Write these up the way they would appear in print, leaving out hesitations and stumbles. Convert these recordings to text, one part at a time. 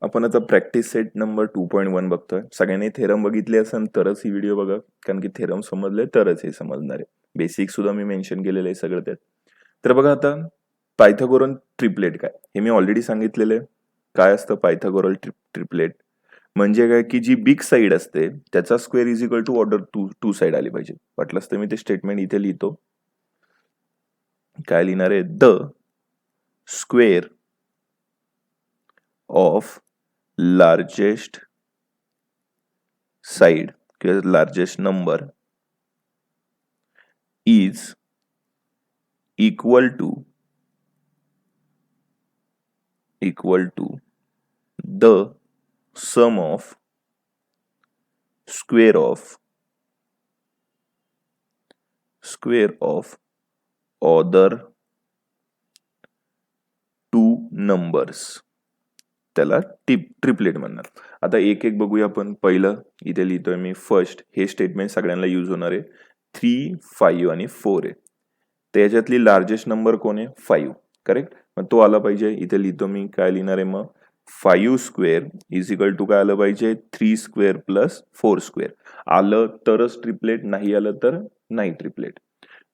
आपण आता practice set number 2.1 बघतोय. सगळ्यांनी थेरम बघितले असेल तरच ही व्हिडिओ बघा, कारण की थेरम समजले तरच हे समजणार आहे. बेसिक सुद्धा मी मेन्शन केलेलं आहे सगळं त्यात. तर बघा आता पायथागोरन ट्रिपलेट काय, हे मी ऑलरेडी सांगितलेलं आहे. काय असतं पायथागोरल ट्रिपलेट? म्हणजे काय की जी बिग साईड असते त्याचा square is equal to other two side आली पाहिजे. वाटलं असतं मी ते स्टेटमेंट इथे लिहितो. काय लिहिणार आहे? The square of largest side किंवा largest number is equal to the sum of square of other two numbers. त्याला ट्रिपलेट म्हणणार. आता एक एक बघूया आपण. पहिलं इथे लिहितोय मी फर्स्ट. हे स्टेटमेंट सगळ्यांना यूज होणार आहे. 3, 5 आणि 4 आहे. त्याच्यातली लार्जेस्ट नंबर कोण आहे? 5. करेक्ट. मग तो आला पाहिजे. इथे लिहितो मी. काय लिहिणार आहे मग? 5 स्क्वेअर इज इक्वल टू काय आलं पाहिजे? 3 स्क्वेअर प्लस 4 स्क्वेअर. आलं तरच ट्रिपलेट, नाही आलं तर नाही ट्रिपलेट.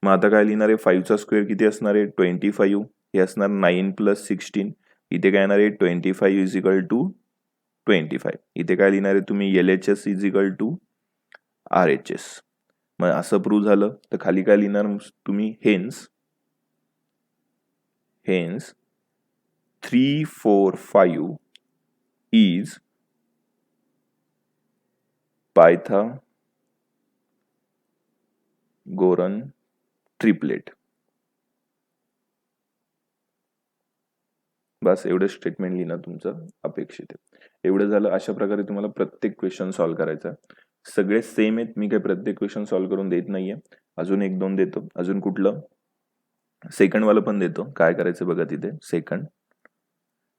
मग आता काय लिहिणार आहे? 5चा स्क्वेअर किती असणार आहे? 25. हे असणार 9 प्लस 16. इथे काय येणार आहे? 25 इज इक्वल टू 25. इथे काय लिहिणार आहे तुम्ही? LHS is equal to RHS. मग असं प्रूव्ह झालं तर खाली काय लिहिणार तुम्ही? Hence 3, 4, 5 is Pythagorean triplet. बस एवढं स्टेटमेंट लिहिणं तुमचं अपेक्षित आहे. एवढं झालं. अशा प्रकारे तुम्हाला प्रत्येक क्वेश्चन सॉल्व्ह करायचा. सगळे सेम आहेत. मी काही प्रत्येक क्वेश्चन सॉल्व्ह करून देत नाहीये. अजून 1-2 देतो. अजून कुठलं? सेकंड वाला पण देतो. काय करायचं बघा तिथे. सेकंड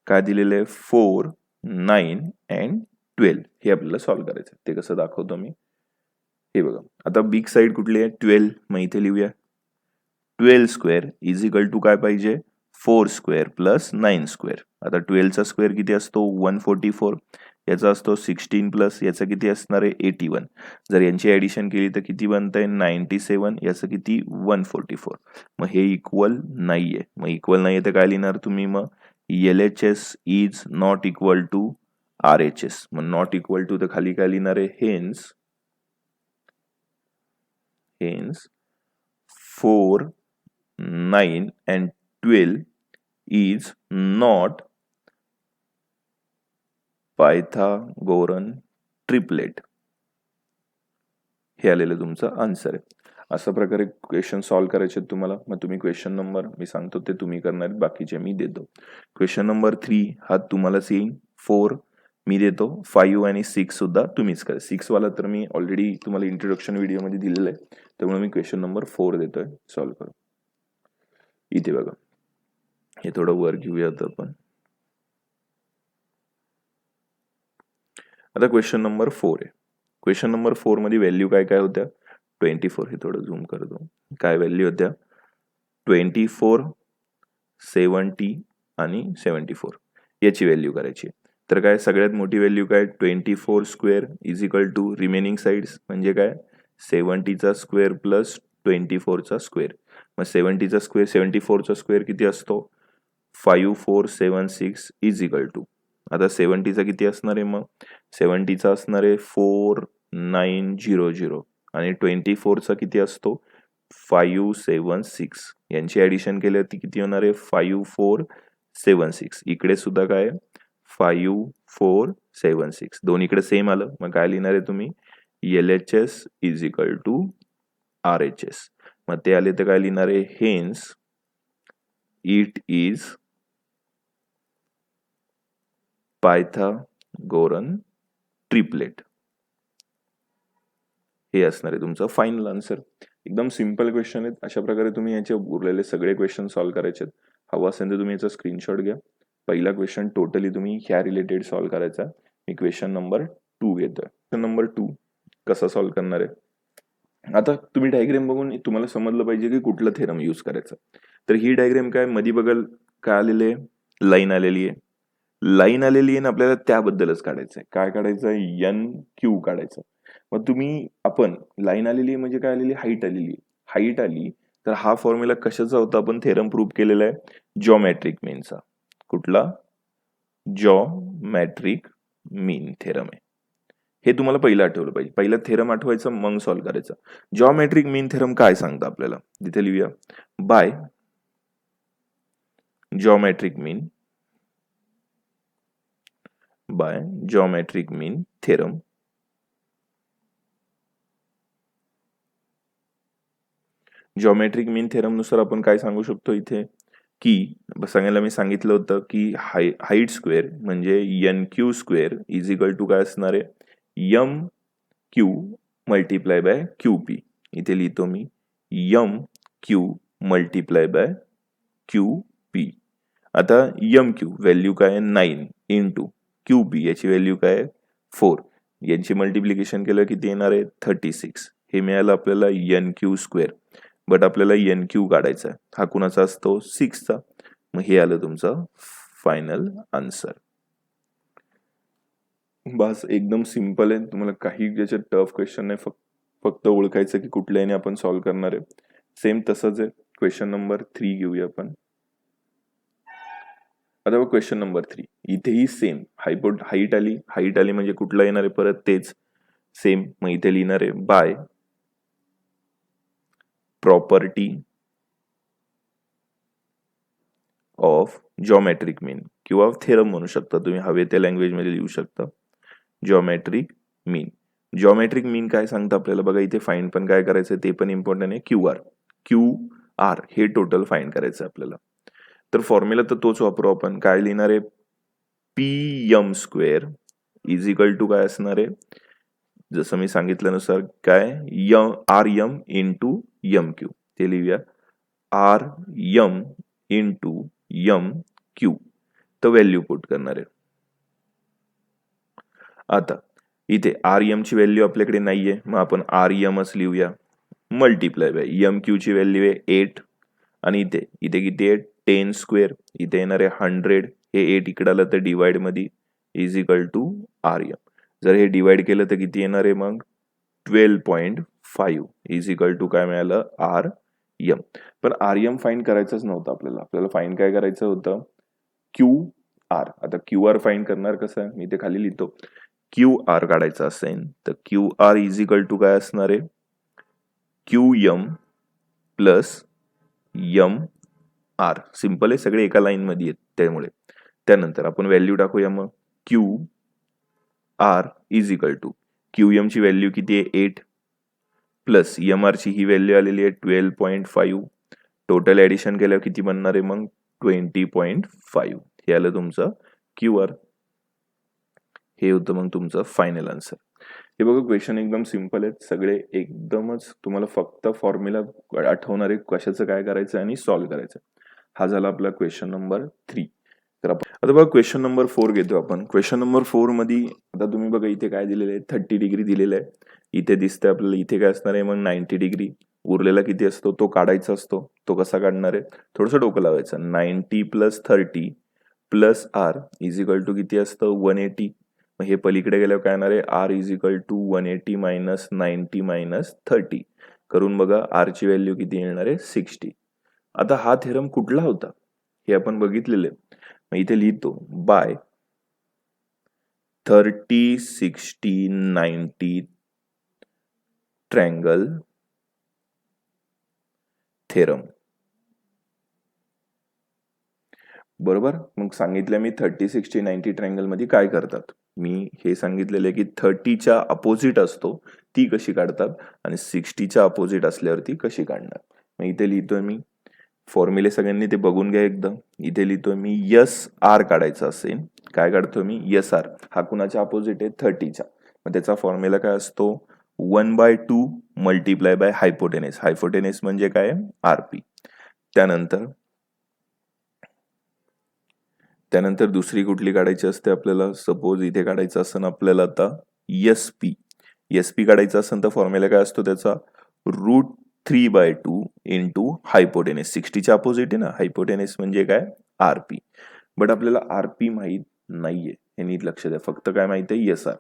काय दिलेलं आहे? 4, 9 अँड 12 हे आपल्याला सॉल्व्ह करायचं. ते कसं दाखवतो मी. हे बघा. आता बिग साईड कुठली आहे? 12. मग इथे लिहूया 12 स्क्वेअर इज इक्वल टू काय पाहिजे? 4 स्क्वेअर प्लस 9 स्क्वेअर. आता 12चा स्क्वेअर किती असतो? 144. याचा असतो 16 प्लस याचा किती असणार आहे? 81. जर यांची ऍडिशन केली तर किती बनतंय? 97. याचं किती? 144. मग हे इक्वल नाहीये. मग इक्वल नाहीये तर काय लिहिणार तुम्ही मग? LHS is not equal to RHS. मग नॉट इक्वल टू तर खाली काय लिहिणार आहे? Hence 4, 9 and 12 is not Pythagorean triplet. हे आलेलं तुमचं आन्सर आहे. अशा प्रकारे क्वेश्चन सॉल्व्ह करायचे तुम्हाला. मग तुम्ही क्वेश्चन नंबर मी सांगतो ते तुम्ही करणार, बाकीचे मी देतो. क्वेश्चन नंबर 3 हा तुम्हालाच येईल. 4 मी देतो. 5 आणि 6 सुद्धा तुम्हीच करा. 6 वाला तर मी ऑलरेडी तुम्हाला इंट्रोडक्शन व्हिडिओमध्ये दिलेलं आहे, त्यामुळे मी क्वेश्चन नंबर 4 देतोय सॉल्व्ह करू. इथे बघा. हे थोडं वर घेऊयात आपण. आता क्वेश्चन नंबर 4 आहे. क्वेश्चन नंबर 4 मध्ये व्हॅल्यू काय काय होत्या? 24. हे थोडं झूम करतो. काय व्हॅल्यू होत्या? 24, 70 आणि 74 याची व्हॅल्यू करायची. तर काय सगळ्यात मोठी व्हॅल्यू काय? 24 square is equal to remaining sides म्हणजे काय? 70चा स्क्वेअर प्लस 24चा स्क्वेअर. मग 70चा स्क्वेअर 74चा स्क्वेअर किती असतो? 5476 इज इक्वल टू. आता 70चा किती असणार आहे मग? 70चा असणार आहे 4900 आणि 24चा किती असतो? 576. यांची ऍडिशन केल्यावरती किती होणार आहे? 5476. इकडे सुद्धा काय? 5476. दोन्हीकडे सेम आलं. मग काय लिहिणार आहे तुम्ही? LHS is equal to RHS. मग ते आले तर काय लिहिणार आहे? Hence it is Pythagorean triplet. हे असणार आहे तुमचं फायनल आन्सर. एकदम सिंपल क्वेश्चन आहेत. अशा प्रकारे तुम्ही याचे उरलेले सगळे क्वेश्चन सॉल्व्ह करायचे. हवा असेल तर तुम्ही याचा स्क्रीनशॉट घ्या. पहिला क्वेश्चन टोटली तुम्ही ह्या रिलेटेड सॉल्व्ह करायचा. मी क्वेश्चन नंबर 2 घेतोय. क्वेश्चन नंबर 2 कसा सॉल्व्ह करणार आहे? आता तुम्ही डायग्राम बघून तुम्हाला समजलं पाहिजे की कुठलं थेरम यूज करायचं. तर ही डायग्राम काय? मधी बघाल काय आलेले, लाईन आलेली आहे. लाईन आलेली आहे आणि आपल्याला त्याबद्दलच काढायचं आहे. काय काढायचं आहे, एन क्यू काढायचं. मग आपण लाईन आलेली म्हणजे काय आलेली, हाईट आलेली. हाईट आली तर हा फॉर्म्युला कशाचा होता, आपण थेरम प्रूव्ह केलेला आहे जॉमेट्रिक मीनचा. कुठला, जॉमेट्रिक मीन थेरम आहे. हे तुम्हाला पहिलं आठवलं पाहिजे. पहिला थेरम आठवायचं, मग सॉल्व्ह करायचं. जॉमेट्रिक मीन थेरम काय सांगतं आपल्याला, तिथे लिहूया. बाय जॉमेट्रिक मीन, बाय जॉमेट्रिक मीन थेरम जॉमेट्रिक मीन थेरम नुसार आपण काय सांगू शकतो इथे, की सांगायला मी सांगितलं होतं की हाईट स्क्वेअर म्हणजे N Q square is equal to काय असणार आहे, M Q multiply by Q P. इथे लिहितो मी M Q multiply by Q P. आता एम क्यू व्हॅल्यू काय आहे 9 इंटू क्यू पी याची व्हॅल्यू काय आहे 4. यांची मल्टिप्लिकेशन केलं किती येणार आहे 36. हे मिळालं आपल्याला एन क्यू स्क्वेअर. बट आपल्याला एन क्यू काढायचा आहे. हा कुणाचा असतो 6चा. मग हे आलं तुमचं फायनल आन्सर. बस एकदम सिंपल आहे. तुम्हाला काही ज्याच्यात टफ क्वेश्चन नाही, फक्त ओळखायचं की कुठल्याने आपण सॉल्व्ह करणार आहे. सेम तसंच आहे. क्वेश्चन नंबर 3 घेऊया आपण. आता बघ क्वेश्चन नंबर 3. इथेही सेम हाईट आली म्हणजे कुठला येणार आहे परत तेच सेम. मग इथे लिहिणार आहे बाय प्रॉपर्टी ऑफ जॉमेट्रिक मीन किंवा थेरम म्हणू शकता तुम्ही, हवे त्या लँग्वेज मध्ये लिहू शकता. जॉमेट्रिक मीन. जॉमेट्रिक मीन काय सांगतं आपल्याला बघा, इथे फाइंड पण काय करायचं ते पण इम्पॉर्टंट आहे. क्यू आर हे टोटल फाइंड करायचं आपल्याला. तर फॉर्म्युला तर तोच वापरू आपण. काय लिहिणार आहे, P M square is equal to काय असणार आहे, जसं मी सांगितल्यानुसार काय R M into M Q. ते लिहूया R M into M Q. तर व्हॅल्यू पुट करणार आहे. आता इथे आर एम ची व्हॅल्यू आपल्याकडे नाहीये, मग आपण आर एमच लिहूया मल्टिप्लाय बाय एम क्यू ची व्हॅल्यू आहे 8. आणि इथे इथे किती आहे 10 स्क्वेअर. इथे येणार आहे 100. हे 8 इकडे आलं तर डिवाइड मध्ये is equal to R M. जर हे डिवाइड केलं तर किती येणार आहे मग 12.5 इज इक्वल टू काय मिळालं आर एम. पण आर एम फाइंड करायचंच नव्हतं आपल्याला. आपल्याला फाइंड काय करायचं होतं क्यू आर. आता क्यू आर फाइंड करणार कसं, मी इथे खाली लिहितो. क्यू आर काढायचा असेल तर Q R is equal to काय असणार आहे Q M plus M R. Simple आहे, सगळे एका लाईन मध्ये आहेत त्यामुळे. त्यानंतर आपण व्हॅल्यू टाकूया. मग Q R is equal to Q M ची व्हॅल्यू किती आहे 8 प्लस एम आर ची ही व्हॅल्यू आलेली आहे 12.5. टोटल ऍडिशन केल्यावर किती बनणार आहे मग 20.5. हे आलं तुमचं क्यू आर. हे होतं मग तुमचं फायनल आन्सर. हे बघा क्वेश्चन एकदम सिंपल आहेत सगळे, एकदमच तुम्हाला फक्त फॉर्म्युला आठवणार आहे कशाचं काय करायचं आणि सॉल्व्ह करायचं. हा झाला आपला क्वेश्चन नंबर 3. तर आता बघा क्वेश्चन नंबर 4 घेतो आपण. क्वेश्चन नंबर 4 मध्ये आता तुम्ही बघा इथे काय दिलेलं आहे 30 डिग्री दिलेलं आहे. इथे दिसतंय आपल्याला, इथे काय असणार आहे मग 90 डिग्री. उरलेला किती असतो तो काढायचा असतो. तो कसा काढणार आहे, थोडंसं डोकं लावायचं. 90 plus 30 plus R is equal to किती असतं 180. मग हे पलीकडे गेल्यावर काय येणार आहे R is equal to 180 minus 90 minus 30. करून बघा आर ची व्हॅल्यू किती येणार आहे 60. आता हा थेरम कुठला होता हे आपण बघितलेलं आहे. मग इथे लिहितो बाय 30 60 90 ट्रँगल थेरम. बरोबर. मग सांगितलं मी 30 60 90 ट्रँगल मध्ये काय करतात. मी हे सांगितलेलं आहे की 30च्या अपोजिट असतो ती कशी काढतात आणि 60च्या अपोजिट असल्यावरती कशी काढणार. मग इथे लिहितोय मी फॉर्म्युले, सगळ्यांनी ते बघून घ्या एकदम. इथे लिहितोय मी यस आर काढायचं असेल, काय काढतोय मी यस आर. हा कुणाच्या अपोजिट आहे 30च्या. मग त्याचा फॉर्म्युला काय असतो 1/2 मल्टिप्लाय बाय हायपोटेनेस. हायपोटेनेस म्हणजे काय आरपी. त्यानंतर दुसरी कुठली काढायची असते आपल्याला, सपोज इथे काढायचं असेल आपल्याला आता एसपी काढायचं असेल तर फॉर्म्युला काय असतो त्याचा √3/2 इंटू हायपोटेनेस. 60च्या अपोजिट आहे ना, हायपोटेनेस म्हणजे काय आरपी. बट आपल्याला आरपी माहीत नाहीये, हे नीट लक्ष द्या. फक्त काय माहित आहे, एस आर.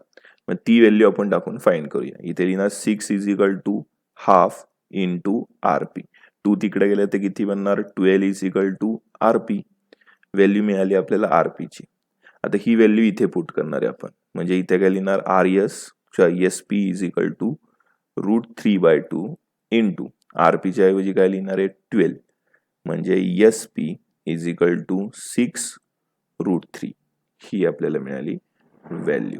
मग ती व्हॅल्यू आपण टाकून फाइंड करूया. इथे लिहिणार 6 is equal to half into RP. 2 तिकडे गेले तर किती बनणार, 12 is equal to RP. Value मिळाली आपल्याला आरपीची. आता ही व्हॅल्यू इथे पुट करणार आहे आपण. म्हणजे इथे काय लिहिणार, R S S P is equal to √3/2 into आरपीच्या ऐवजी काय लिहिणार आहे, 12. म्हणजे S P is equal to 6√3. ही आपल्याला मिळाली व्हॅल्यू.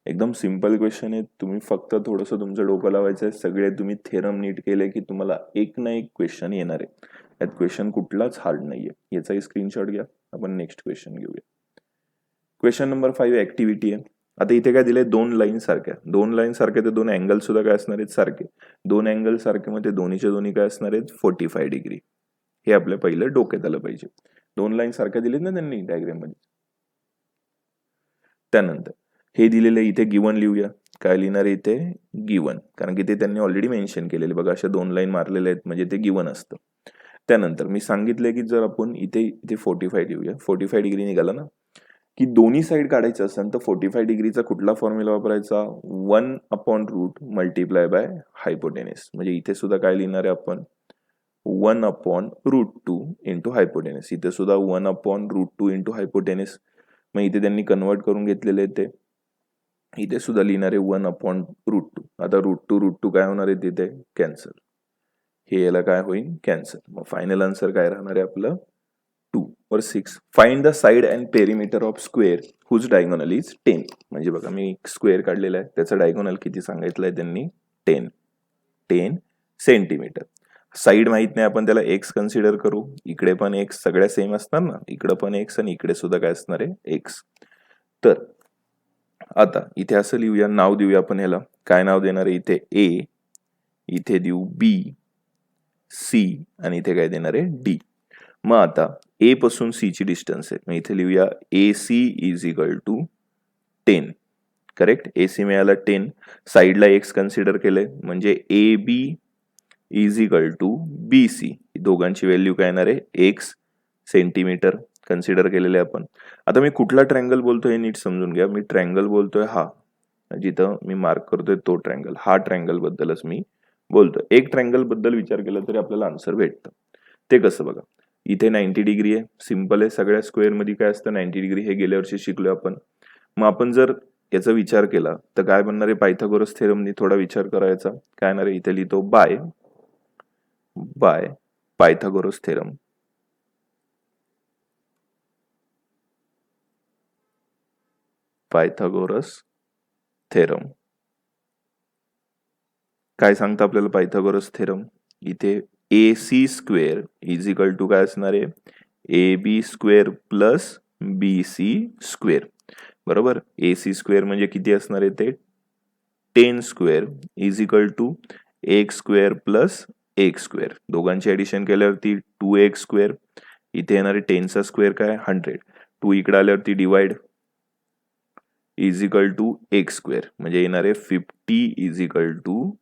एकदम सिंपल क्वेश्चन आहे. तुम्ही फक्त थोडंसं तुमचं डोकं लावायचं आहे. सगळे तुम्ही थेरम नीट केले की तुम्हाला एक ना एक क्वेश्चन येणार आहे. यात क्वेश्चन कुठलाच हार्ड नाहीये. याचाही स्क्रीनशॉट घ्या. आपण नेक्स्ट क्वेश्चन घेऊया. क्वेश्चन नंबर 5 ऍक्टिव्हिटी आहे. आता इथे काय दिलंय, 2 लाईन सारख्या. 2 लाईन सारख्या तर 2 अँगल सुद्धा काय असणार आहेत, सारखे. 2 अँगल सारखे मध्ये दोन्हीच्या दोन्ही काय असणार आहेत, 45 डिग्री. हे आपल्या पहिलं डोक्यात आलं पाहिजे. 2 लाईन सारख्या दिलेत ना त्यांनी डायग्राम मध्ये. त्यानंतर हे दिलेले इथे गिवन लिहूया. काय लिहिणार आहे इथे, गिवन. कारण की ते त्यांनी ऑलरेडी मेन्शन केलेले. बघा अशा 2 लाईन मारलेले आहेत म्हणजे ते गिवन असतं. त्यानंतर मी सांगितलंय की जर आपण इथे 45 लिहूया, 45 डिग्री निघाला ना, की दोन्ही साईड काढायचं असेल तर 45 डिग्रीचा कुठला फॉर्म्युला वापरायचा, 1/रूट मल्टिप्लाय बाय हायपोटेनिस. म्हणजे इथे सुद्धा काय लिहिणार आहे आपण, 1/√2 इंटू हायपोटेनिस. इथे सुद्धा 1/√2 इंटू हायपोटेनिस. मग इथे त्यांनी कन्वर्ट करून घेतलेले ते. इथे सुद्धा लिहिणार आहे 1/√2. आता √2 काय होणार आहे तिथे, कॅन्सल. हे याला काय होईल, कॅन्सल. मग फायनल आन्सर काय राहणार आहे आपलं, 2 और 6. Find the side and perimeter of square whose diagonal is 10. म्हणजे बघा मी स्क्वेअर काढलेला आहे, त्याचं डायगोनल किती सांगितलंय त्यांनी, 10 सेंटीमीटर. साइड माहित नाही, आपण त्याला एक्स कन्सिडर करू. इकडे पण एक्स सगळ्या सेम असणार ना, इकडे पण एक्स आणि इकडे सुद्धा काय असणार आहे, एक्स. तर आता इथे असं लिहूया, नाव देऊया आपण ह्याला. काय नाव देणार आहे इथे, ए, इथे देऊ बी, सी आणि इथे काय देणार आहे, डी. मग आता ए पासून सी ची डिस्टन्स आहे. मग इथे लिहूया A C is equal to 10. Correct, A C मिळाला 10. साईडला एक्स कन्सिडर केलंय म्हणजे A B is equal to B C. दोघांची व्हॅल्यू काय येणार आहे, एक्स सेंटीमीटर कन्सिडर केलेले आपण. आता मी कुठला ट्रँगल बोलतोय हे नीट समजून घ्या. मी ट्रँगल बोलतोय हा, जिथं मी मार्क करतोय तो ट्रँगल, हा ट्रँगल बद्दलच मी बोलतोय. एक ट्रँगल बद्दल विचार केला तरी आपल्याला आन्सर भेटतं. ते कसं बघा, इथे 90 डिग्री आहे, सिंपल आहे. सगळ्या स्क्वेअर मध्ये काय असतं, 90 डिग्री. हे गेल्या वर्षी शिकलोय आपण. मग आपण जर याचा विचार केला तर काय बनणार आहे, पायथागोरस थेरमनी थोडा विचार करायचा. काय येणार आहे, इथे लिहितो by Pythagoras theorem. Pythagoras theorem काय सांगतं आपल्याला, पायथागोरस थेरम इथे A C square is equal to काय असणार आहे, A B square plus B C square. बरोबर, ए सी स्क्वेअर म्हणजे किती असणार आहे ते, 10 square is equal to x square plus x square. दोघांची ऍडिशन केल्यावरती 2x स्क्वेअर. इथे येणार आहे 10 चा स्क्वेअर काय, 100. 2 इकडे आल्यावरती divide is equal to x square. म्हणजे येणार आहे 50 is equal to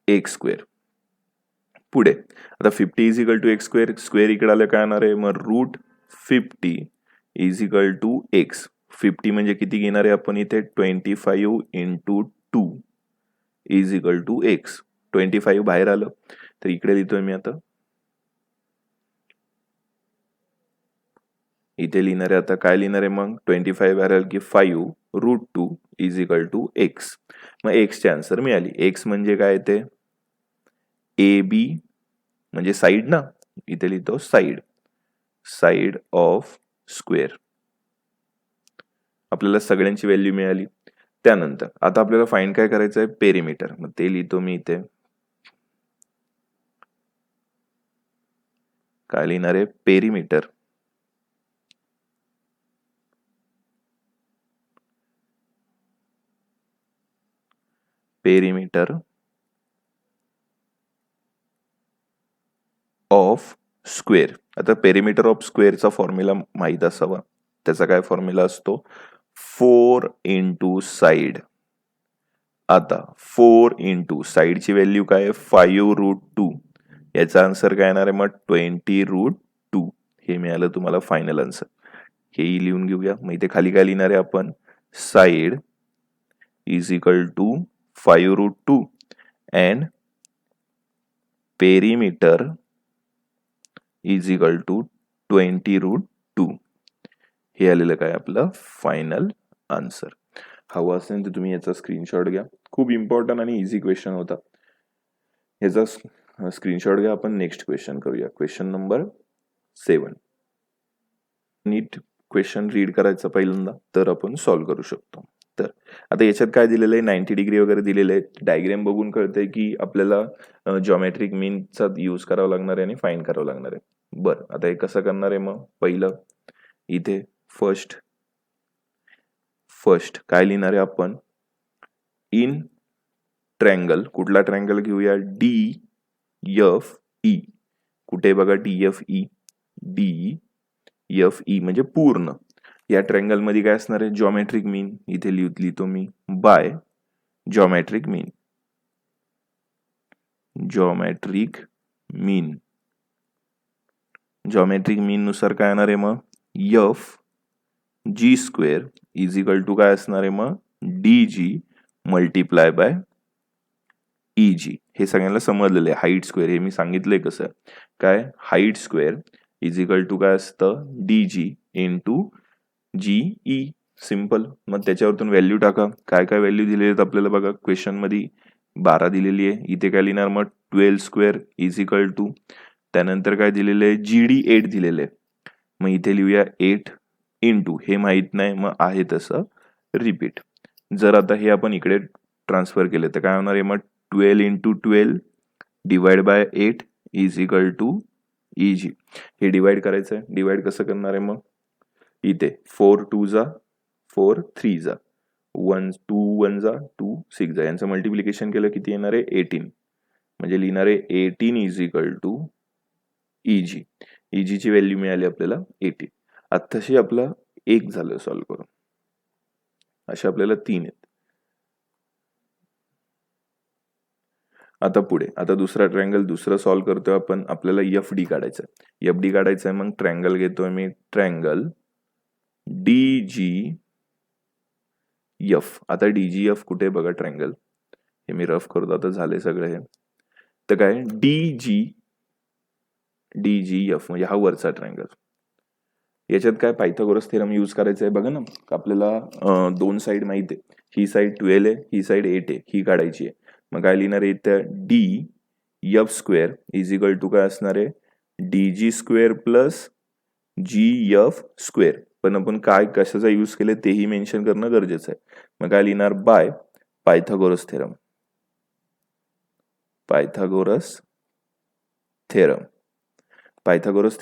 x square. पुढे आता 50 is equal to x square, square इकडे आलं काय येणार आहे, मग √50 इज इक्वल टू एक्स. 50 म्हणजे किती घेणार आहे आपण इथे, 25 into 2 is equal to x. 25 बाहेर आलं तर इकडे लिहितोय मी. आता इथे लिहिणार आहे, आता काय लिहिणार आहे मग, 25 बाहेर आलं की 5√2 इज इक्वल टू एक्स. मग एक्सची आन्सर मिळाली. एक्स म्हणजे काय ते, ए बी म्हणजे साइड ना, इथे लिहितो साइड ऑफ स्क्वेअर. आपल्याला सगळ्यांची व्हॅल्यू मिळाली. त्यानंतर आता आपल्याला फाइंड काय करायचं आहे, पेरिमीटर. मग ते लिहितो मी इथे. काय लिहिणार आहे, पेरिमीटर ऑफ स्क्वेअर. आता पेरिमीटर ऑफ स्क्वेअरचा फॉर्म्युला माहित असावा. त्याचा काय फॉर्म्युला असतो, 4 इंटू साइड. आता 4 इंटू साइडची व्हॅल्यू काय आहे, 5√2. याचा आन्सर काय येणार आहे मग 20√2. हे मिळालं तुम्हाला फायनल आन्सर. हेही लिहून घेऊया. मग इथे खाली काय लिहिणार आहे आपण, side is equal to 5√2 and perimeter is equal to 20√2. हे आलेलं काय आपलं फायनल आन्सर. हवं असेल तर तुम्ही याचा स्क्रीनशॉट घ्या. खूप इम्पॉर्टंट आणि इझी क्वेश्चन होता. याचा स्क्रीनशॉट घ्या. आपण नेक्स्ट क्वेश्चन करूया. Question number 7. नीट क्वेश्चन रीड करायचा पहिल्यांदा, तर आपण सॉल्व्ह करू शकतो. तर आता याच्यात काय दिलेलं आहे, 90 डिग्री वगैरे दिलेलं आहे. डायग्राम बघून कळतंय की आपल्याला जॉमेट्रिक मीनचा यूज करावा लागणार आहे आणि फाईंड करावं लागणार आहे. बरं, आता हे कसं करणार आहे मग, पहिलं इथे फर्स्ट काय लिहिणार आहे आपण, इन ट्रँगल. कुठला ट्रँगल घेऊया, DFE. कुठे बघा DFE, DFE म्हणजे पूर्ण. या ट्रँगल मध्ये काय असणार आहे, जॉमेट्रिक मीन. इथे लिहितो मी बाय जॉमेट्रिक मीन. जॉमेट्रिक मीन नुसार काय येणार आहे मग, FG² इज इक्वल टू काय असणार आहे मग, DG मल्टिप्लाय बाय EG. हे सगळ्यांना समजलेलं आहे. हाईट स्क्वेअर हे मी सांगितलंय कसं काय, height square is equal to काय असतं, DG इंटू GE. सिंपल. मग त्याच्यावरतून व्हॅल्यू टाका. काय काय व्हॅल्यू दिलेली आहेत आपल्याला बघा, क्वेश्चन मध्ये 12 दिलेली आहे. इथे काय लिहिणार मग, 12² इज इक्वल टू, त्यानंतर काय दिलेलं आहे, GD 8 दिलेलं आहे. मग इथे लिहूया 8 इंटू, हे माहित नाही मग आहे तसं रिपीट. जर आता हे आपण इकडे ट्रान्सफर केले तर काय होणार आहे मग, 12 into 12 divide by 8 is equal to EG. हे डिवाइड करायचं आहे. डिवाइड कसं करणार आहे मग, इथे 4 2 जा 4 3 जा 1 2 1 जा 2 6 जा, यांचं मल्टिप्लिकेशन केलं किती येणार आहे, 18. म्हणजे लिहिणार आहे 18 is equal to EG. EG ची व्हॅल्यू मिळाली आपल्याला 18. आत्ताशी आपलं एक झालं सॉल्व्ह करून. अशा आपल्याला 3 आहेत. आता पुढे, आता दुसरा ट्रँगल दुसरा सॉल्व्ह करतोय आपण. आपल्याला FD काढायचं आहे. FD काढायचं आहे, मग ट्रँगल घेतोय मी, ट्रँगल DGF. आता DGF कुठे बघा ट्रँगल, हे मी रफ करतो. आता झाले सगळं हे. तर काय DGF म्हणजे हा वरचा ट्रँगल. याच्यात काय पायथागोरस थेरम यूज करायचा आहे बघा ना. आपल्याला दोन साईड माहिती आहे. ही साईड 12 आहे, ही साईड 8 आहे, ही काढायची आहे. मग काय लिहिणार आहे इथं, DF² इज इक्वल टू काय असणार आहे, DG² प्लस GF². पण आपण काय कशाचा यूज केले तेही मेन्शन करणं गरजेचं आहे. मग काय लिहिणार, bye Pythagoras theorem. Pythagoras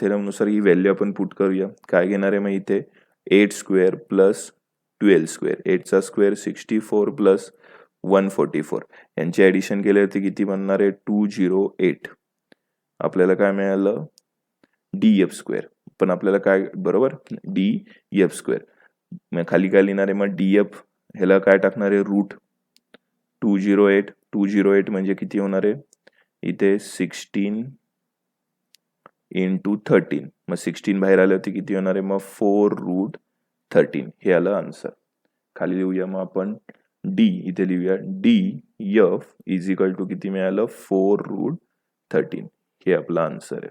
theorem नुसार ही व्हॅल्यू आपण पुट करूया. काय घेणार आहे मग इथे, 8² प्लस 12². 8चा square 64 plus 144. यांचे ऍडिशन केल्यावरती किती बनणार आहे, 208. आपल्याला काय मिळालं, DF². पण आपल्याला काय बरोबर, DF². मग खाली काय लिहिणार आहे मग, DF ह्याला काय टाकणार आहे, रूट 208 म्हणजे किती होणार आहे इथे, 16 इंटू 13. मग 16 बाहेर आल्यावरती किती होणार आहे मग, 4√13. हे आलं आन्सर. खाली लिहूया मग आपण, D इथे लिहूया, DF इज इक्वल टू किती मिळालं, 4√13. हे आपला आन्सर आहे.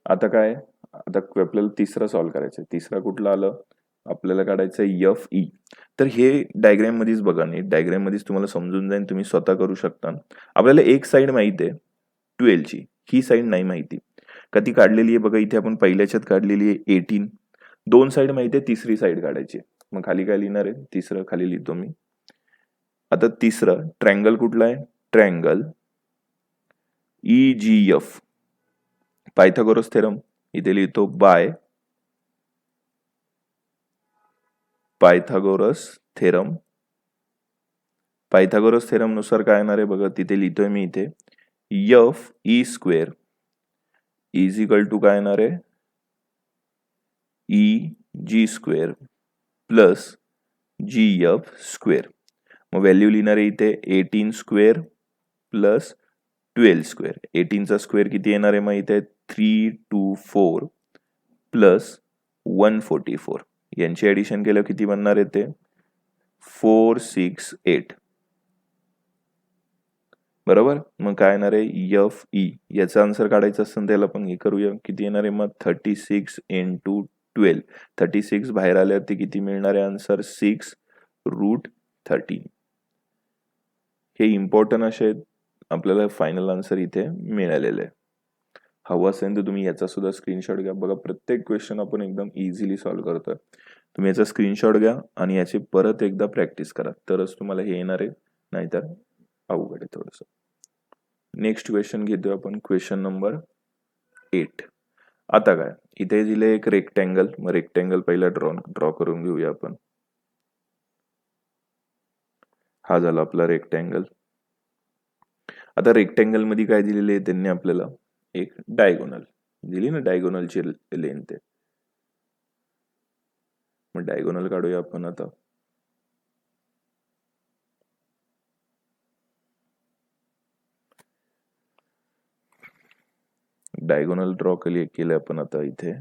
आता काय, आता आपल्याला तिसरा सॉल्व्ह करायचं. तिसरा कुठला आलं, आपल्याला काढायचं FE. तर हे डायग्राम मध्येच बघा, नाही डायग्राम मध्येच तुम्हाला समजून जाईल, तुम्ही स्वतः करू शकता. आपल्याला एक साईड माहिती आहे 12 ची, ही साईड नाही माहिती. का ती काढलेली आहे बघा, इथे आपण पहिल्याच्यात काढलेली आहे 18. दोन साईड माहिती आहे, तिसरी साईड काढायची. मग खाली काय लिहिणार आहे, तिसरं खाली लिहितो मी. आता तिसरं ट्रँगल कुठला आहे, ट्रँगल EGF. पायथागोरस थेरम इथे लिहितो, by Pythagoras theorem. Pythagoras theorem नुसार काय येणार आहे बघा, तिथे लिहितोय मी इथे, FE² इज इक्वल टू काय येणार आहे, EG² प्लस GF². मग व्हॅल्यू लिहिणार आहे इथे 18² प्लस 12 स्क्वेअर. 18चा स्क्वेअर किती येणार आहे माहिती आहे? 324 प्लस 144. यांची ऍडिशन केलं किती बनणार आहे ते? 468. बरोबर. मग काय येणार आहे? F E. याचा आन्सर काढायचा असेल त्याला पण हे करूया. किती येणार आहे मग? 36 इंटू 12. 36 बाहेर आल्यावरती किती मिळणार आहे आन्सर? 6√13. हे इम्पॉर्टंट असे आपल्याला फायनल आन्सर इथे मिळालेलं आहे. हवं असेल तर तुम्ही याचा सुद्धा स्क्रीनशॉट घ्या. बघा प्रत्येक क्वेश्चन आपण एकदम इझिली सॉल्व्ह करतोय. तुम्ही याचा स्क्रीनशॉट घ्या आणि याची परत एकदा प्रॅक्टिस करा, तरच तुम्हाला हे येणार आहे, नाहीतर अवघड आहे थोडंसं. नेक्स्ट क्वेश्चन घेतोय आपण, क्वेश्चन नंबर 8. आता काय इथे दिले एक रेक्टँगल. मग रेक्टँगल पहिला ड्रॉ करून घेऊया आपण. हा झाला आपला रेक्टँगल. आता रेक्टँगल मध्ये काय दिलेले आहे त्यांनी आपल्याला? एक डायगोनल दिली ना, डायगोनलची लेंथ आहे. मग डायगोनल काढूया आपण. आता डायगोनल ड्रॉ केले आपण आता इथे.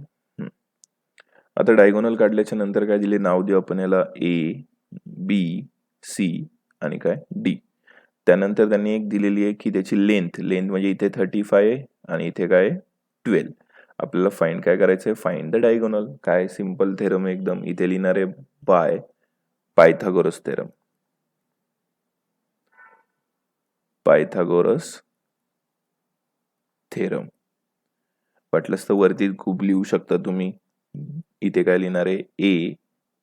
आता डायगोनल काढल्याच्या नंतर काय दिले? नाव देऊ आपण याला ए, बी, सी आणि काय डी. त्यानंतर त्यांनी एक दिलेली आहे की त्याची लेंथ म्हणजे इथे 35 आहे आणि इथे काय 12. आपल्याला फाइंड काय करायचंय? Find the diagonal. काय सिंपल थेरम एकदम. इथे लिहिणार आहे bye Pythagoras theorem. Pythagoras theorem. वाटलंच तर वरती खूप लिहू शकता तुम्ही. इथे काय लिहिणार आहे? A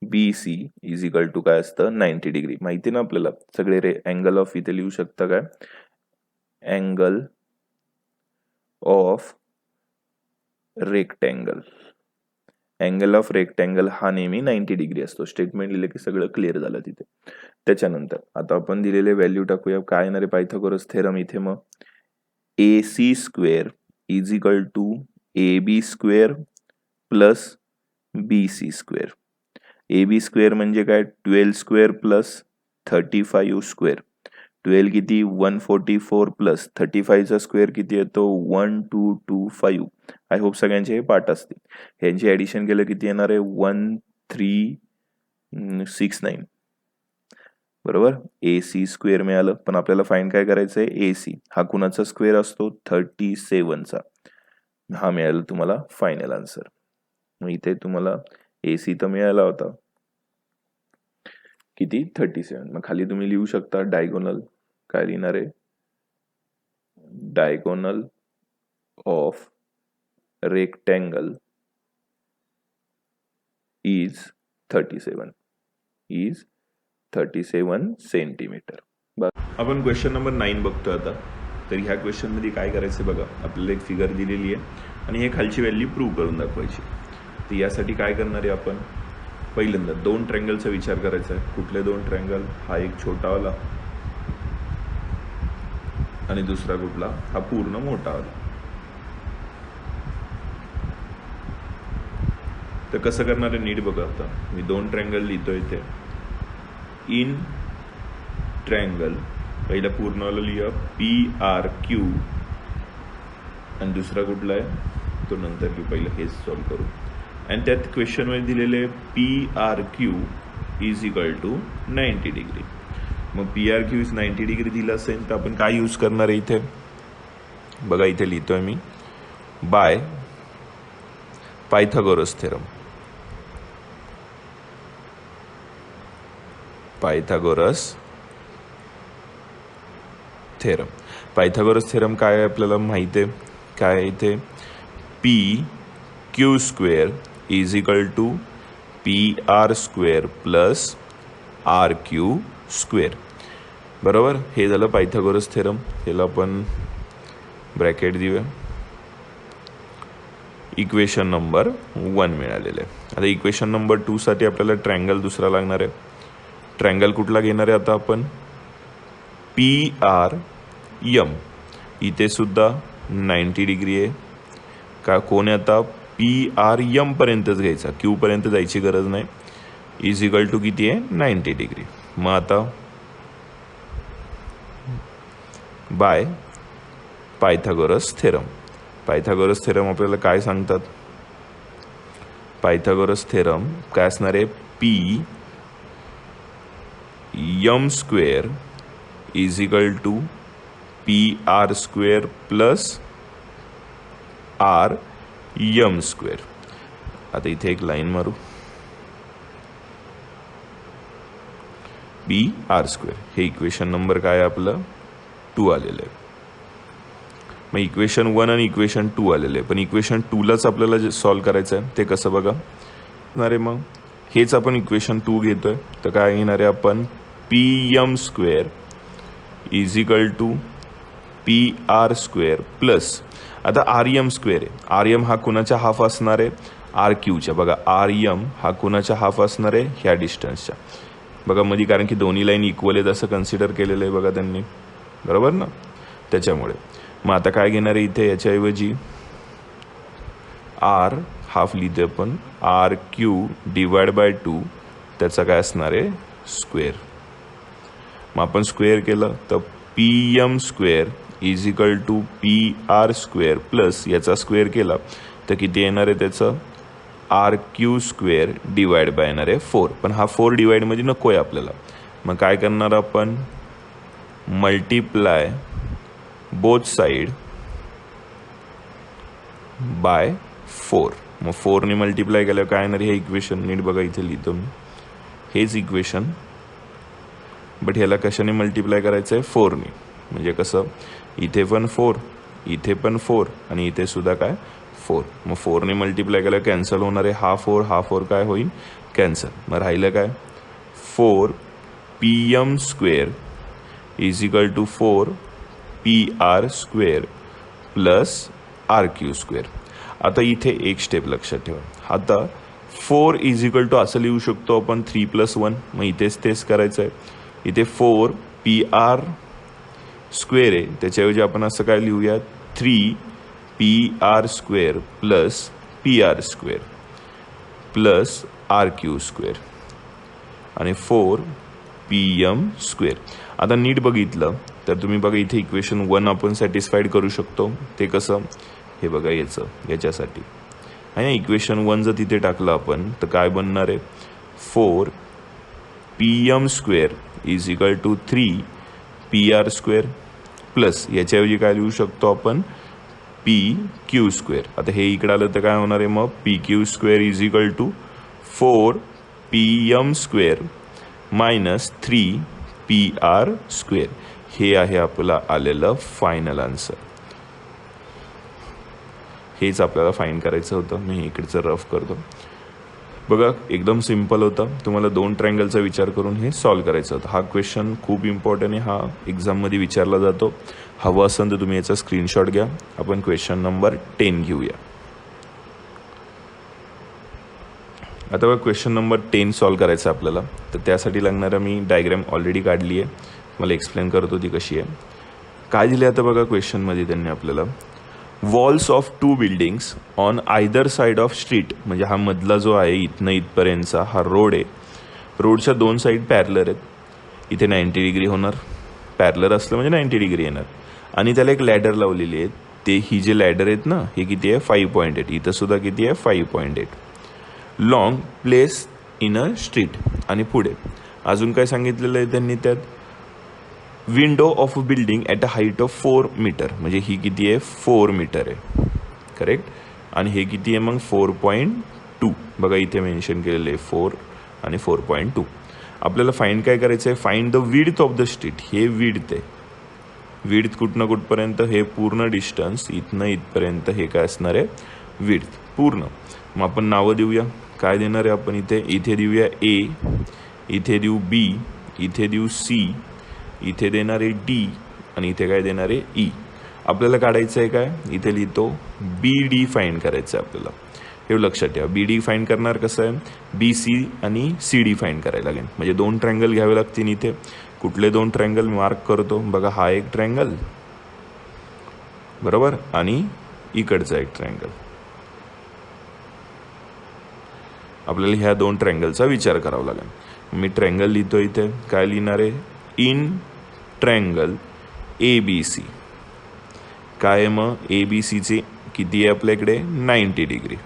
B C is equal to काय असतं? 90 डिग्री. माहिती ना आपल्याला सगळे अँगल ऑफ. इथे लिहू शकता काय? Angle of rectangle. Angle of rectangle हा नेहमी 90 डिग्री असतो. स्टेटमेंट लिहिले की सगळं क्लिअर झालं तिथे. त्याच्यानंतर आता आपण दिलेले व्हॅल्यू टाकूया. काय येणार आहे पायथागोरस थेरम इथे? मग A C square is equal to A B square plus B C square. A B square म्हणजे काय? 12 स्क्वेअर प्लस 35 स्क्वेअर. 12 किती? 144 प्लस 35चा स्क्वेअर किती येतो? 1225. आय होप सगळ्यांचे हे पाठ असतील. ह्यांची ऍडिशन केलं किती येणार आहे? 1369. बरोबर. ए सी स्क्वेअर मिळालं. पण आपल्याला फाइंड काय करायचंय? ए सी हा कुणाचा स्क्वेअर असतो? 37चा. हा मिळाला तुम्हाला फायनल आन्सर. मग इथे तुम्हाला ए सी तर मिळाला होता किती? 37. मग खाली तुम्ही लिहू शकता डायगोनल. काय लिहिणार आहे? Diagonal of rectangle is 37 centimetre. आपण क्वेश्चन नंबर 9 बघतोय आता. तर ह्या क्वेश्चन मध्ये काय करायचं बघा. आपल्याला एक फिगर दिलेली आहे आणि हे खालची व्हॅल्यू प्रूव्ह करून दाखवायची. तर यासाठी काय करणार आहे आपण? पहिल्यांदा 2 ट्रँगलचा विचार करायचा आहे. कुठले 2 ट्रँगल? हा एक छोटावाला आणि दुसरा कुठला? हा पूर्ण मोठावाला. तर कसं करणार आहे नीट बघा. आता मी 2 ट्रँगल लिहितोय इथे. इन ट्रँगल पहिला पूर्णवाला लिहा PRQ आणि दुसरा कुठला आहे तो नंतर घेऊ. पहिलं हेच सॉल्व्ह करू. आणि त्यात क्वेश्चनमध्ये दिलेले PRQ is equal to 90 degree. मग PRQ इज 90 डिग्री दिलं असेल तर आपण काय यूज करणार आहे इथे? बघा इथे लिहितोय मी by Pythagoras theorem. Pythagoras theorem. Pythagoras theorem काय आहे आपल्याला माहिती आहे. काय आहे इथे? PQ square is equal to PR square plus RQ square. बरोबर. हे झालं पायथागोरस थेरम. त्याला आपण ब्रॅकेट देऊया. इक्वेशन नंबर 1 मिळालेलं आहे. आता इक्वेशन नंबर 2 साठी आपल्याला ट्रँगल दुसरा लागणार आहे. ट्रँगल कुठला घेणार आहे आता आपण? PRM. इथे सुद्धा 90 डिग्री आहे. का कोण आहे आता? PRM पर्यंतच घ्यायचा, Q पर्यंत जायची गरज नाही. इज इक्वल टू किती आहे? 90 डिग्री. मग आता by Pythagoras theorem. Pythagoras theorem आपल्याला काय सांगतात? पायथागोरस थेरम काय असणार आहे? P M square is equal to P R square plus R M square. आता इथे एक लाईन मारू. पी आर स्क्वेअर हे इक्वेशन नंबर काय आपलं 2 आलेलं आहे. मग इक्वेशन 1 आणि इक्वेशन 2 आलेलं आहे, पण इक्वेशन 2लाच आपल्याला जे सॉल्व करायचं आहे ते कसं बघा अरे मग हेच आपण इक्वेशन 2 घेतोय तर काय घेणार आहे आपण? P M square is equal to P R square plus आता आर एम स्क्वेअर आहे. आर एम हा कुणाच्या हाफ असणार आहे? आर क्यूच्या. बघा आर एम हा कुणाच्या हाफ असणार आहे? ह्या डिस्टन्सच्या. बघा मध्ये कारण की दोन्ही लाईन इक्वल आहेत असं कन्सिडर केलेलं आहे बघा त्यांनी, बरोबर ना, त्याच्यामुळे. मग आता काय घेणार आहे इथे? याच्याऐवजी आर हाफ लिहिते आपण, आर क्यू डिवाइड बाय 2 त्याचा काय असणार आहे? स्क्वेअर. मग आपण स्क्वेअर केलं तर P M square is equal to P R square plus याचा स्क्वेअर केला तर किती येणार आहे त्याचं? R Q square divide by येणार आहे 4. पण हा 4 डिवाइडमध्ये नको आहे आपल्याला. मग काय करणार आपण? Multiply both side by 4. मग 4ने मल्टिप्लाय केल्यावर काय येणार? हे इक्वेशन नीट बघा इथे लिहितो मी, हेच इक्वेशन बट ह्याला कशाने मल्टिप्लाय करायचं आहे? 4ने. म्हणजे कसं? इथे पण 4, इथे पण 4 आणि इथे सुद्धा काय? 4. मग 4ने मल्टिप्लाय केल्यावर कॅन्सल होणार आहे. हा 4 काय होईल? कॅन्सल. मग राहिलं काय? 4 P M square is equal to 4 P R square plus R Q square. आता इथे एक स्टेप लक्षात ठेवा. आता 4 इज इक्वल टू असं लिहू शकतो आपण 3 + 1. मग इथेच तेच करायचं आहे. इथे 4 पी आर स्क्वेअर आहे, त्याच्याऐवजी आपण असं काय लिहूया? 3 P R square plus P R square plus R Q square आणि 4 पी एम स्क्वेअर. आता नीट बघितलं तर तुम्ही बघा इथे इक्वेशन 1 आपण सॅटिस्फाईड करू शकतो. ते कसं? हे बघा याच्यासाठी आहे ना, इक्वेशन 1 जर तिथे टाकलं आपण तर काय बनणार आहे? 4 P M square is equal to 3 P R square plus याच्याऐवजी काय लिहू शकतो आपण? P Q square. आता हे इकडे आलं तर काय होणार आहे? मग P Q square is equal to 4 P M square minus 3 P R square. हे आहे आपलं आलेलं फायनल आन्सर. हेच आपल्याला फाईंड करायचं होतं. मी इकडचं रफ करतो. बघा एकदम सिम्पल होतं. तुम्हाला 2 ट्रायंगलचा विचार करून हे सॉल्व करायचं होतं. हा क्वेश्चन खूप इम्पॉर्टंट आहे. हा एक्झाममध्ये विचारला जातो. हवं असेल तर तुम्ही याचा स्क्रीनशॉट घ्या. आपण क्वेश्चन नंबर 10 घेऊया. आता बघा क्वेश्चन नंबर 10 सॉल्व करायचं आपल्याला. तर त्यासाठी लागणारं मी डायग्राम ऑलरेडी काढली आहे. मला एक्सप्लेन करतो ती कशी आहे. काय दिले आता बघा क्वेश्चनमध्ये त्यांनी आपल्याला walls of 2 buildings on either side of street. म्हणजे हा मधला जो आहे इथनं इथपर्यंतचा हा रोड आहे. रोडच्या 2 साईड पॅरलर आहेत. इथे 90 डिग्री होणार. पॅरलर असलं म्हणजे 90 डिग्री येणार. आणि त्याला एक लॅडर लावलेली आहे. ते ही जे लॅडर आहेत ना हे किती आहे? 5.8. इथं सुद्धा किती आहे? 5.8. Long place in a street. आणि पुढे अजून काय सांगितलेलं आहे त्यांनी त्यात? Window of building at a height of 4 metre. म्हणजे ही किती आहे? 4 मीटर आहे. करेक्ट. आणि हे किती आहे मग? 4.2. बघा इथे मेन्शन केलेलं आहे 4 आणि 4.2. आपल्याला फाईंड काय करायचं आहे? Find the width of the street. हे विड्थ आहे. विड्थ कुठनं कुठपर्यंत? हे पूर्ण डिस्टन्स इथनं इथपर्यंत हे काय असणार आहे? विड्थ पूर्ण. मग आपण नावं देऊया. काय देणार आहे आपण इथे? इथे देऊया ए, इथे देऊ बी, इथे देऊ सी, इथे देणार आहे डी आणि इथे काय देणार आहे? ई. आपल्याला काढायचं आहे काय? इथे लिहितो बी डी फाईंड करायचं आहे आपल्याला. हे लक्षात ठेवा. बी डी फाईंड करणार कसं आहे? बी सी आणि सी डी फाईंड करायला लागेल. म्हणजे 2 ट्रायंगल घ्यावे लागतील इथे. कुठले 2 ट्रायंगल मार्क करतो बघा. हा एक ट्रायंगल बरोबर आणि इकडचा एक ट्रायंगल. आपल्याला ह्या 2 ट्रायंगलचा विचार करावा लागेल. मी ट्रायंगल लिहितो इथे. काय लिहिणार आहे? In triangle A B C काय आहे मग ABCचे किती आहे आपल्याकडे 90 डिग्री.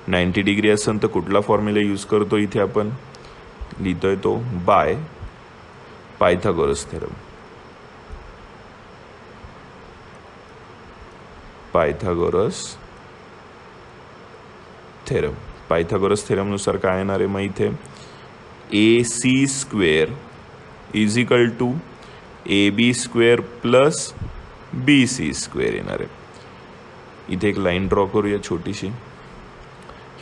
90 डिग्री असेल तर कुठला फॉर्म्युला यूज करतो इथे आपण लिहितोय तो बाय पायथागोरस थेरम. पायथागोरस थेरमनुसार काय येणार आहे मग इथे AC square is equal to AB square plus BC square येणार आहे. इथे एक लाईन ड्रॉ करूया छोटीशी.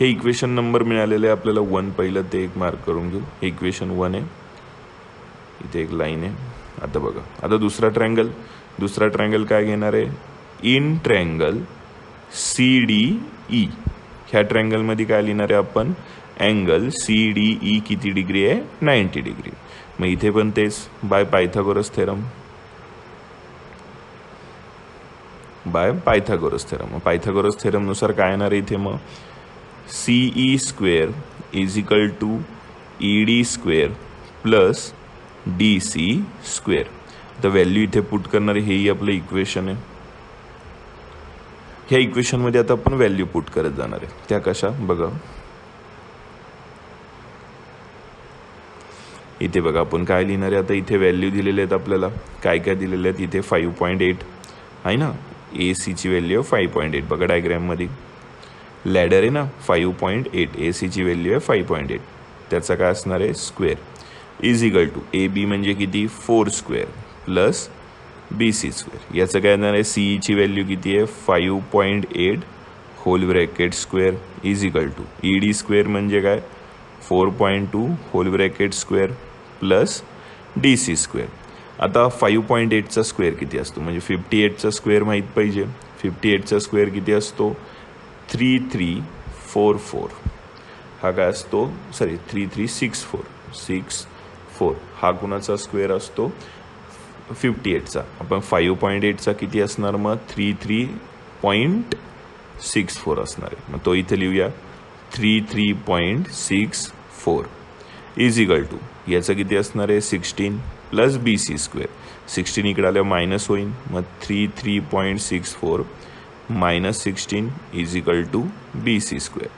हे इक्वेशन नंबर मिळालेले आपल्याला 1 पहिलं ते एक मार्क करून घेऊ. हे इक्वेशन 1 आहे. इथे एक लाईन आहे. आता बघा आता दुसरा ट्रायंगल काय घेणार आहे इन ट्रायंगल CDE. ह्या ट्रायंगलमध्ये काय लिहिणार आहे आपण अँगल CDE किती डिग्री आहे 90 डिग्री. मग इथे पण तेच बाय पायथागोरस थेरम. पायथागोरस थेरमनुसार काय येणार आहे इथे मग CE square is equal to ED square plus DC square. तर व्हॅल्यू इथे पुट करणार आहे. हेही आपलं इक्वेशन आहे. ह्या इक्वेशनमध्ये आता आपण व्हॅल्यू पुट करत जाणार आहे. त्या कशा बघा इथे बघा आपण काय लिहिणार आहे आता इथे व्हॅल्यू दिलेले आहेत आपल्याला काय काय दिलेले आहेत इथे 5.8 आहे ना. ACची व्हॅल्यू आहे 5.8 बघा डायग्रॅममध्ये लॅडर आहे ना 5.8 ACची व्हॅल्यू आहे 5.8 त्याचा काय असणार आहे square is equal to AB म्हणजे किती 4 स्क्वेअर प्लस BC स्क्वेअर. याचं काय येणार आहे CEची व्हॅल्यू किती आहे 5.8 whole bracket square is equal to ED square म्हणजे काय 4.2 whole bracket square plus DC square. आता 5.8चा स्क्वेअर किती असतो म्हणजे 58चा स्क्वेअर माहीत पाहिजे. 58चा स्क्वेअर किती असतो 3344. हा काय असतो 3364 हा कुणाचा स्क्वेअर असतो 58चा. आपण 5.8चा किती असणार मग 33.64 असणार आहे. मग तो इथे लिहूया 33.64 इज इक्वल टू याचं किती असणार आहे 16 प्लस BC स्क्वेअर. 16 इकडे आल्यावर मायनस होईल मग 33.64 minus 16 is equal to BC square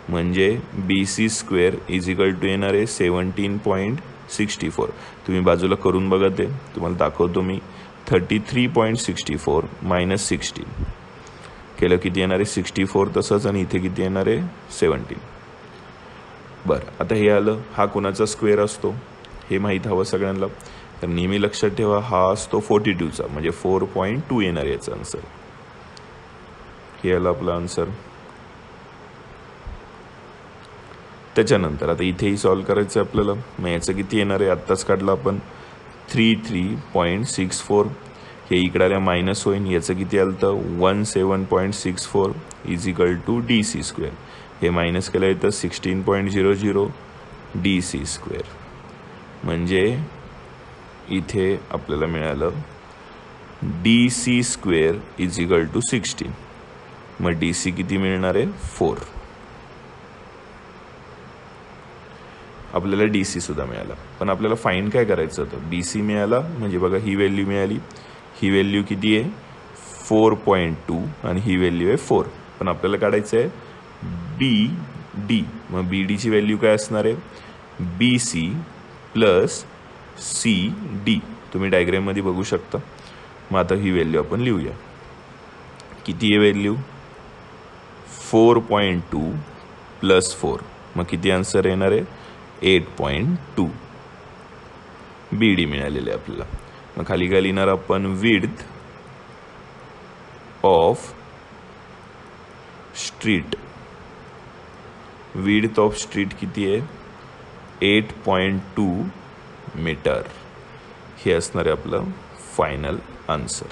म्हणजे BC square is equal to येणार आहे 17.64. तुम्ही बाजूला करून बघा ते तुम्हाला दाखवतो मी. 33.64 मायनस 16 केलं किती येणार आहे 64 तसंच आणि इथे किती येणार आहे 17. बरं आता हे आलं हा कुणाचा स्क्वेअर असतो हे माहीत हवं सगळ्यांना. तर नेहमी लक्षात ठेवा हा असतो 42चा म्हणजे 4.2 येणार आहे याचा आन्सर. हे आलं आपलं आन्सर. त्याच्यानंतर आता इथेही सॉल्व करायचं आहे आपल्याला. मग याचं किती येणार आहे आत्ताच काढलं आपण 33.64 हे इकडे आल्या मायनस होईल. याचं किती आलं तर 17.64 is equal to DC square. हे मायनस केलं आहे तर 16.00 DC स्क्वेअर म्हणजे इथे आपल्याला मिळालं DC square is equal to 16. मग DC किती मिळणार आहे 4. आपल्याला DC सुद्धा मिळाला. पण आपल्याला फाईंड काय करायचं होतं BC मिळाला म्हणजे बघा ही व्हॅल्यू मिळाली. ही व्हॅल्यू किती आहे 4.2 आणि ही व्हॅल्यू आहे 4. पण आपल्याला काढायचं आहे BD. मग BDची व्हॅल्यू काय असणार आहे BC प्लस CD. तुम्ही डायग्राममध्ये बघू शकता. मग आता ही व्हॅल्यू आपण लिहूया. किती आहे व्हॅल्यू 4.2 प्लस 4 मग किती आन्सर येणार आहे 8.2. BD मिळालेले आपल्याला. मग खाली काय लिहिणार आपण width of street. Width of street किती आहे 8.2 मीटर. हे असणार आहे आपलं फायनल आन्सर.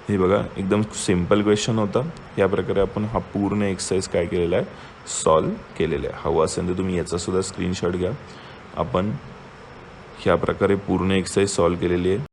हे बघा एकदम सिंपल क्वेश्चन होता. या प्रकारे आपण हा पूर्ण एक्सरसाइज काय केलेला आहे सॉल्व केलेला आहे. हवा असेल तर तुम्ही याचा सुद्धा स्क्रीनशॉट घ्या. आपण ह्या प्रकारे पूर्ण एक्सरसाइज सॉल्व केलेली आहे.